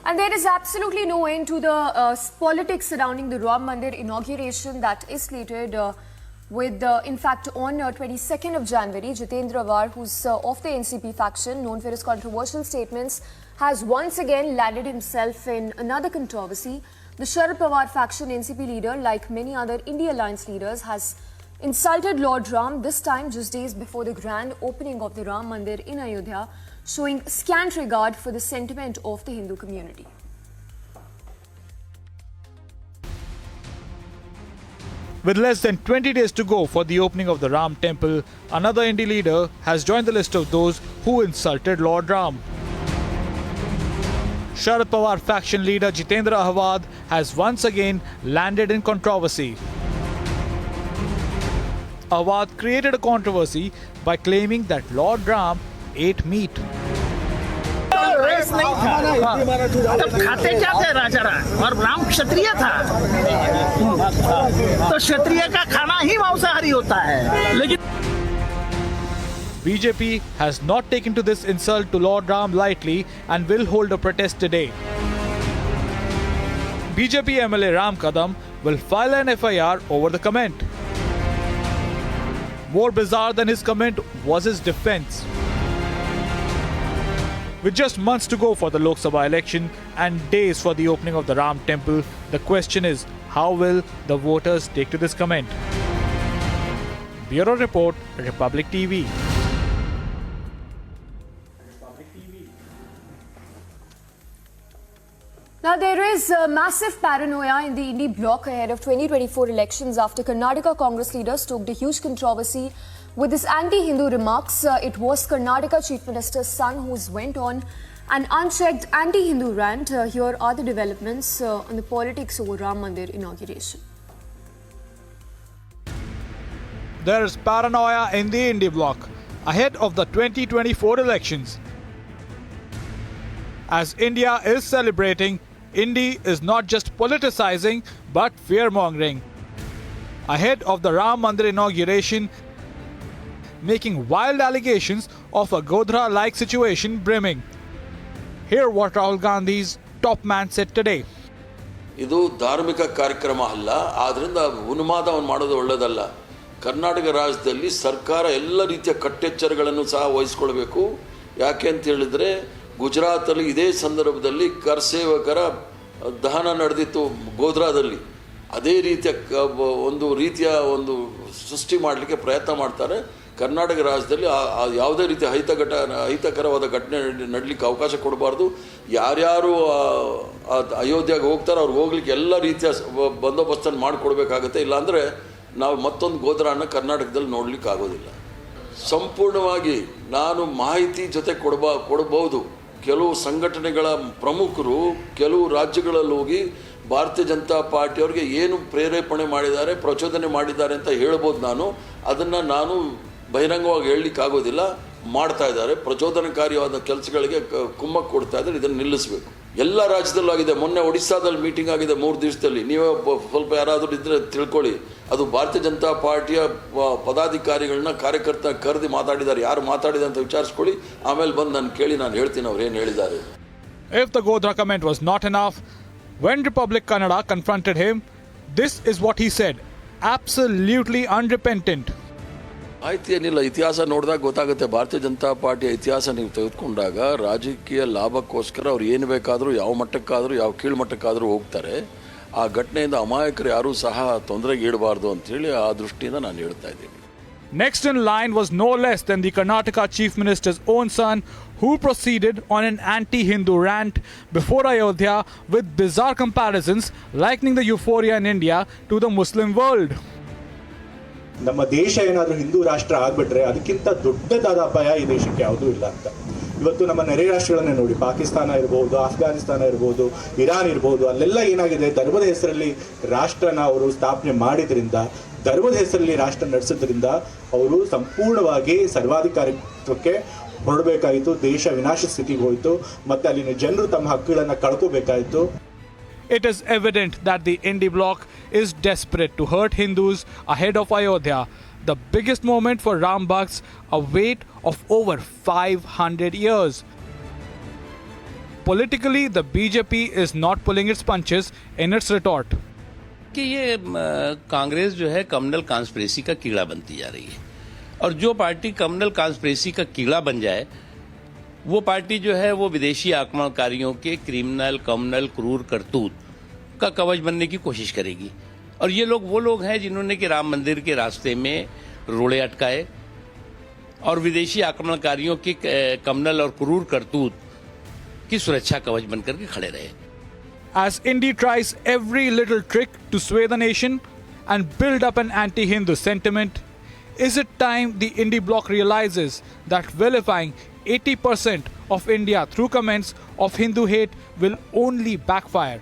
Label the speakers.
Speaker 1: And there is absolutely no end to the politics surrounding the Ram Mandir inauguration that is slated in fact, on 22nd of January, Jitendra War, who's of the NCP faction, known for his controversial statements, has once again landed himself in another controversy. The Sharad Pawar faction NCP leader, like many other India Alliance leaders, has insulted Lord Ram, this time just days before the grand opening of the Ram Mandir in Ayodhya, showing scant regard for the sentiment of the Hindu community.
Speaker 2: With less than 20 days to go for the opening of the Ram temple, another Indian leader has joined the list of those who insulted Lord Ram. Sharad Pawar faction leader Jitendra Ahwad has once again landed in controversy. Ahwad created a controversy by claiming that Lord Ram ate meat.
Speaker 3: रेस नहीं था, तब खाते क्या थे राजा राम, और राम क्षत्रिय था, तो क्षत्रिय का खाना ही मांसाहारी होता है। लेकिन
Speaker 2: BJP has not taken to this insult to Lord Ram lightly and will hold a protest today. BJP MLA Ram Kadam will file an FIR over the comment. More bizarre than his comment was his defense. With just months to go for the Lok Sabha election and days for the opening of the Ram temple, the question is, how will the voters take to this comment? Bureau Report, Republic TV.
Speaker 1: Now, there is massive paranoia in the Indy bloc ahead of 2024 elections after Karnataka Congress leader stoked a huge controversy with his anti-Hindu remarks. It was Karnataka Chief Minister's son who went on an unchecked anti-Hindu rant. Here are the developments on the politics over Ram Mandir inauguration.
Speaker 2: There is paranoia in the Indy bloc ahead of the 2024 elections. As India is celebrating, Indy is not just politicizing but fear-mongering. Ahead of the Ram Mandir inauguration, making wild allegations of a Godhra-like situation brimming. Hear what Rahul Gandhi's top man said today.
Speaker 4: ಇದು ಧಾರ್ಮಿಕ ಕಾರ್ಯಕ್ರಮ ಅಲ್ಲ, ಆದ್ರಿಂದ ಉನ್ಮಾದವನ್ನು ಮಾಡೋದು ಒಳ್ಳೆಯದಲ್ಲ. ಕರ್ನಾಟಕ ರಾಜ್ಯದಲ್ಲಿ ಸರ್ಕಾರ ಎಲ್ಲ ರೀತಿಯ ಕಟ್ಟೆಚ್ಚರಗಳನ್ನು ಸಹ ವಹಿಸಿಕೊಳ್ಳಬೇಕು. ಯಾಕೆ ಅಂತ ಹೇಳಿದ್ರೆ ಗುಜರಾತಲ್ಲಿ ಇದೇ ಸಂದರ್ಭದಲ್ಲಿ ಕರ್ಸೇವಕರ ದಹನ ನಡೆದಿತ್ತು ಗೋಧ್ರಾದಲ್ಲಿ. ಅದೇ ರೀತಿಯ ಒಂದು ಸೃಷ್ಟಿ ಮಾಡಲಿಕ್ಕೆ ಪ್ರಯತ್ನ ಮಾಡ್ತಾರೆ. ಕರ್ನಾಟಕ ರಾಜ್ಯದಲ್ಲಿ ಯಾವುದೇ ರೀತಿಯ ಅಹಿತಕರವಾದ ಘಟನೆ ನಡಲಿಕ್ಕೆ ಅವಕಾಶ ಕೊಡಬಾರ್ದು. ಯಾರ್ಯಾರು ಅಯೋಧ್ಯೆಗೆ ಹೋಗ್ತಾರೋ ಅವ್ರಿಗೆ ಹೋಗ್ಲಿಕ್ಕೆ ಎಲ್ಲ ರೀತಿಯ ಬಂದೋಬಸ್ತನ್ನು ಮಾಡಿಕೊಡ್ಬೇಕಾಗತ್ತೆ. ಇಲ್ಲಾಂದರೆ ನಾವು ಮತ್ತೊಂದು ಗೋಧ್ರಾನ ಕರ್ನಾಟಕದಲ್ಲಿ ನೋಡ್ಲಿಕ್ಕೆ ಆಗೋದಿಲ್ಲ. ಸಂಪೂರ್ಣವಾಗಿ ನಾನು ಮಾಹಿತಿ ಜೊತೆ ಕೊಡಬಹುದು. ಕೆಲವು ಸಂಘಟನೆಗಳ ಪ್ರಮುಖರು ಕೆಲವು ರಾಜ್ಯಗಳಲ್ಲಿ ಹೋಗಿ ಭಾರತೀಯ ಜನತಾ ಪಾರ್ಟಿಯವ್ರಿಗೆ ಏನು ಪ್ರೇರೇಪಣೆ ಮಾಡಿದ್ದಾರೆ, ಪ್ರಚೋದನೆ ಮಾಡಿದ್ದಾರೆ ಅಂತ ಹೇಳ್ಬೋದು. ಅದನ್ನು ನಾನು ಬಹಿರಂಗವಾಗಿ ಹೇಳಲಿಕ್ಕಾಗೋದಿಲ್ಲ. ಮಾಡ್ತಾ ಇದ್ದಾರೆ, ಪ್ರಚೋದನಕಾರಿಯಾದ ಕೆಲಸಗಳಿಗೆ ಕುಮ್ಮಕ್ಕು ಕೊಡ್ತಾ ಇದ್ದಾರೆ. ಇದನ್ನು ನಿಲ್ಲಿಸಬೇಕು. ಎಲ್ಲ ರಾಜ್ಯದಲ್ಲೂ ಆಗಿದೆ. ಮೊನ್ನೆ ಒಡಿಸ್ಸಾದಲ್ಲಿ ಮೀಟಿಂಗ್ ಆಗಿದೆ 3 ದಿವಸದಲ್ಲಿ. ನೀವೇ ಸ್ವಲ್ಪ ಯಾರಾದರೂ ಇದ್ದರೆ ತಿಳ್ಕೊಳ್ಳಿ. ಅದು ಭಾರತೀಯ ಜನತಾ ಪಾರ್ಟಿಯ ಪದಾಧಿಕಾರಿಗಳನ್ನ ಕಾರ್ಯಕರ್ತ ಕರೆದು ಮಾತಾಡಿದ್ದಾರೆ. ಯಾರು ಮಾತಾಡಿದೆ ಅಂತ ವಿಚಾರಿಸ್ಕೊಳ್ಳಿ. ಆಮೇಲೆ ಬಂದು ನಾನು ಕೇಳಿ ನಾನು ಹೇಳ್ತೀನಿ ಅವ್ರು ಏನು ಹೇಳಿದ್ದಾರೆ.
Speaker 2: If the Godhra comment was not enough, when Republic Kannada confronted him, this is what he said. Absolutely unrepentant.
Speaker 4: ಆಯ್ತು, ಏನಿಲ್ಲ, ಇತಿಹಾಸ ನೋಡಿದಾಗ ಗೊತ್ತಾಗುತ್ತೆ. ಭಾರತೀಯ ಜನತಾ ಪಾರ್ಟಿಯ ಇತಿಹಾಸ ನೀವು ತೆಗೆದುಕೊಂಡಾಗ ರಾಜಕೀಯ ಲಾಭಕ್ಕೋಸ್ಕರ ಅವ್ರು ಏನು ಬೇಕಾದರೂ ಯಾವ ಮಟ್ಟಕ್ಕಾದರೂ ಯಾವ ಕೀಳ್ಮಟ್ಟಕ್ಕಾದರೂ ಹೋಗ್ತಾರೆ. ಆ ಘಟನೆಯಿಂದ ಅಮಾಯಕರು ಯಾರೂ ಸಹ ತೊಂದರೆಗೆ ಈಡಬಾರ್ದು ಅಂತೇಳಿ ಆ ದೃಷ್ಟಿಯಿಂದ ನಾನು ಹೇಳ್ತಾ ಇದ್ದೀನಿ.
Speaker 2: Next in line was no less than the Karnataka Chief Minister's own son, who proceeded on an anti-Hindu rant before Ayodhya with bizarre comparisons likening the euphoria in India to the Muslim world.
Speaker 5: ನಮ್ಮ ದೇಶ ಏನಾದರೂ ಹಿಂದೂ ರಾಷ್ಟ್ರ ಆಗ್ಬಿಟ್ರೆ ಅದಕ್ಕಿಂತ ದೊಡ್ಡದಾದ ಅಪಾಯ ಈ ದೇಶಕ್ಕೆ ಯಾವುದೂ ಇಲ್ಲ ಅಂತ. ಇವತ್ತು ನಮ್ಮ ನೆರೆ ರಾಷ್ಟ್ರಗಳನ್ನೇ ನೋಡಿ, ಪಾಕಿಸ್ತಾನ ಇರ್ಬೋದು, ಅಫ್ಘಾನಿಸ್ತಾನ ಇರ್ಬೋದು, ಇರಾನ್ ಇರ್ಬೋದು, ಅಲ್ಲೆಲ್ಲ ಏನಾಗಿದೆ, ಧರ್ಮದ ಹೆಸರಲ್ಲಿ ರಾಷ್ಟ್ರನ ಅವರು ಸ್ಥಾಪನೆ ಮಾಡಿದ್ರಿಂದ, ಧರ್ಮದ ಹೆಸರಲ್ಲಿ ರಾಷ್ಟ್ರ ನಡೆಸೋದ್ರಿಂದ ಅವರು ಸಂಪೂರ್ಣವಾಗಿ ಸರ್ವಾಧಿಕಾರಿತ್ವಕ್ಕೆ ಹೊರಡಬೇಕಾಯಿತು. ದೇಶ ವಿನಾಶ ಸ್ಥಿತಿಗೆ ಹೋಯಿತು. ಮತ್ತು ಅಲ್ಲಿನ ಜನರು ತಮ್ಮ ಹಕ್ಕುಗಳನ್ನು ಕಳ್ಕೋಬೇಕಾಯಿತು.
Speaker 2: It is evident that the Indy bloc is desperate to hurt Hindus ahead of Ayodhya, the biggest moment for Ram Bhakts, a wait of over 500 years. politically the BJP is not pulling its punches in its retort.
Speaker 6: कि ये कांग्रेस जो है communal conspiracy का कीड़ा बनती जा रही है और जो पार्टी कम्युनल कॉन्स्पिरेसी का कीड़ा बन जाए वो पार्टी जो है वो विदेशी आक्रमणकारियों के क्रिमिनल कम्युनल क्रूर करतूत का कवच बनने की कोशिश करेगी। और ये लोग वो लोग हैं जिन्होंने कि राम मंदिर के रास्ते में रोड़े अटकाए और विदेशी आक्रमणकारियों के कम्युनल और क्रूर करतूत की सुरक्षा कवच बनकर के खड़े रहे।
Speaker 2: As India tries every little trick to sway the nation and build up an anti-Hindu sentiment, is it time the Indie bloc realizes that vilifying 80% of India through comments of Hindu hate will only backfire